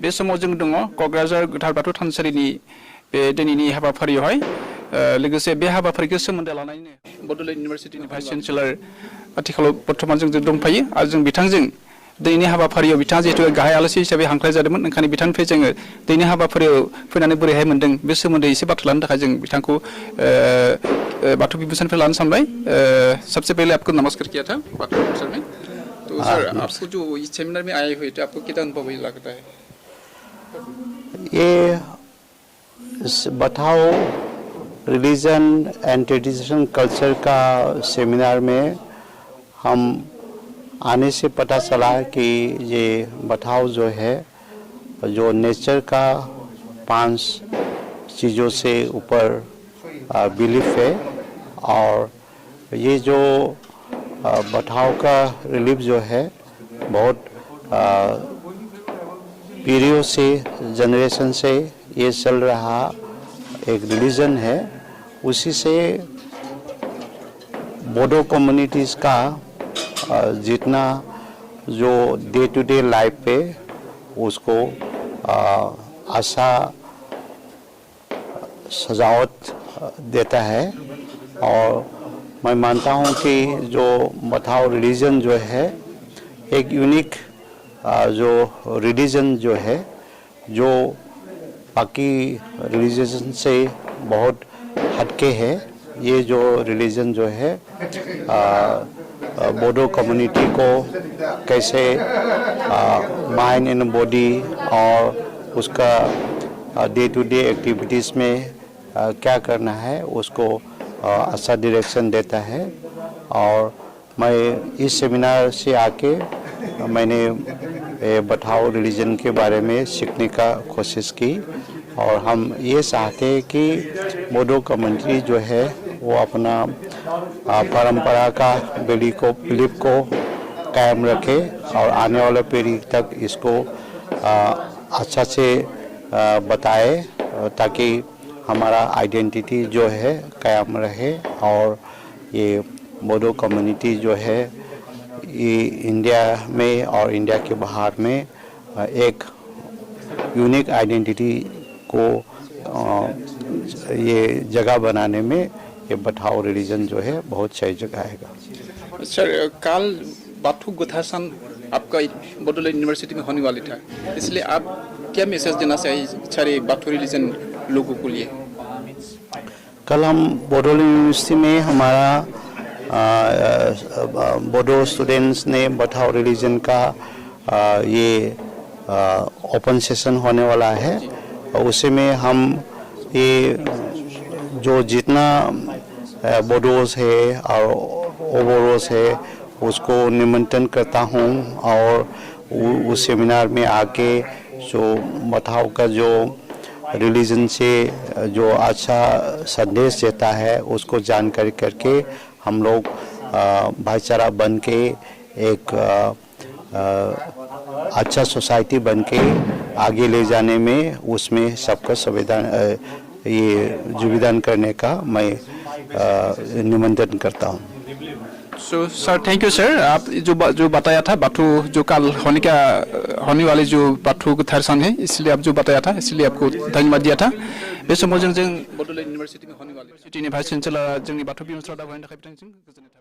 बे समाव जों दङ क'क्राझार गोथार बाथौ थानसालिनि बे दिनैनि हाबाफारियावहाय लोगोसे बे हाबाफारिखौ सोमोन्दो लानानैनो बड'लेण्ड इउनिभारसिटिनि भाइस चेन्सेलर आथिखालाव बर्थमान जों दंफायो आरो जों बिथांजों दिनैनि हाबाफारियाव बिथाङा जिहेतु गाहाय आलासि हिसाबै हांख्राय जादोंमोन ओंखायनो बिथांनिफ्राय जोङो दिनैनि हाबाफारियाव फैनानै बोरैहाय मोन्दों बे सोमोन्दै एसे बाथ्रा लानो थाखाय जों बिथांखौ बाथौ बिबुंसारनिफ्राय लानो सानबाय सबसे पहले आपको नमस्कार किया था बाथौ बिबुंसार में तो सर आपको जो इस सेमिनार में आए हुए थे आपको कितना अनुभव लगता है ये बताओ रिलीजन एंड ट्रेडिशन कल्चर का सेमिनार में हम आने से पता चला कि ये बताओ जो है जो नेचर का 5 चीज़ों से ऊपर बिलीफ है और ये जो बताओ का रिलीफ जो है बहुत पीढ़ियों से जनरेशन से ये चल रहा एक रिलीजन है उसी से बोडो कम्युनिटीज़ का जितना जो डे टू डे लाइफ पे उसको आशा सजावट देता है और मैं मानता हूँ कि जो बताओ रिलीजन जो है एक यूनिक जो रिलीजन जो है जो बाकी रिलीजन से बहुत हटके है ये जो रिलीजन जो है बोडो कम्युनिटी को कैसे माइंड एंड बॉडी और उसका डे टू डे एक्टिविटीज़ में क्या करना है उसको अच्छा डायरेक्शन देता है और मैं इस सेमिनार से आके मैंने बताओ रिलीजन के बारे में सीखने का कोशिश की और हम ये चाहते हैं कि बोडो कम्युनिटी जो है वो अपना परंपरा का बिलीफ को कायम रखे और आने वाले पीढ़ी तक इसको अच्छा से बताए ताकि हमारा आइडेंटिटी जो है कायम रहे और ये बोडो कम्युनिटी जो है ये इंडिया में और इंडिया के बाहर में एक यूनिक आइडेंटिटी को ये जगह बनाने में ये बताओ रिलीजन जो है बहुत सही जगह आएगा। सर कल बाथौ गोथार सान आपका बडोलैंड यूनिवर्सिटी में होने वाली था इसलिए आप क्या मैसेज देना चाहिए सारे बाथौ रिलीजन लोगों को लिए? कल हम बडोलैंड यूनिवर्सिटी में हमारा बोडो स्टूडेंट्स ने बताओ रिलीजन का ये ओपन सेशन होने वाला है और उसी में हम ये जो जितना बोडोस है और ओवरोस है उसको निमंत्रण करता हूँ और उस सेमिनार में आके जो बताओ का जो रिलीजन से जो अच्छा संदेश देता है उसको जानकारी करके हम लोग भाईचारा बन के एक अच्छा सोसाइटी बन के आगे ले जाने में उसमें सबका संविधान ये योगदान करने का मैं निमंत्रण करता हूँ। So sir thank you sir आप जो बताया था बाथौ जो कल होने वाले जो बाथौ गोथार सान है इसलिए आप जो बताया था इसलिए आपको धन्यवाद दिया था बे समाव जों बडोलैंड यूनिवर्सिटी में होने वाले यूनिवर्सिटी भाइस चेन्सेलर जोंनि बाथौ बिबुंसार दावगानायनि थाखाय बिथांनिसिम गोजोननाय थाबाय।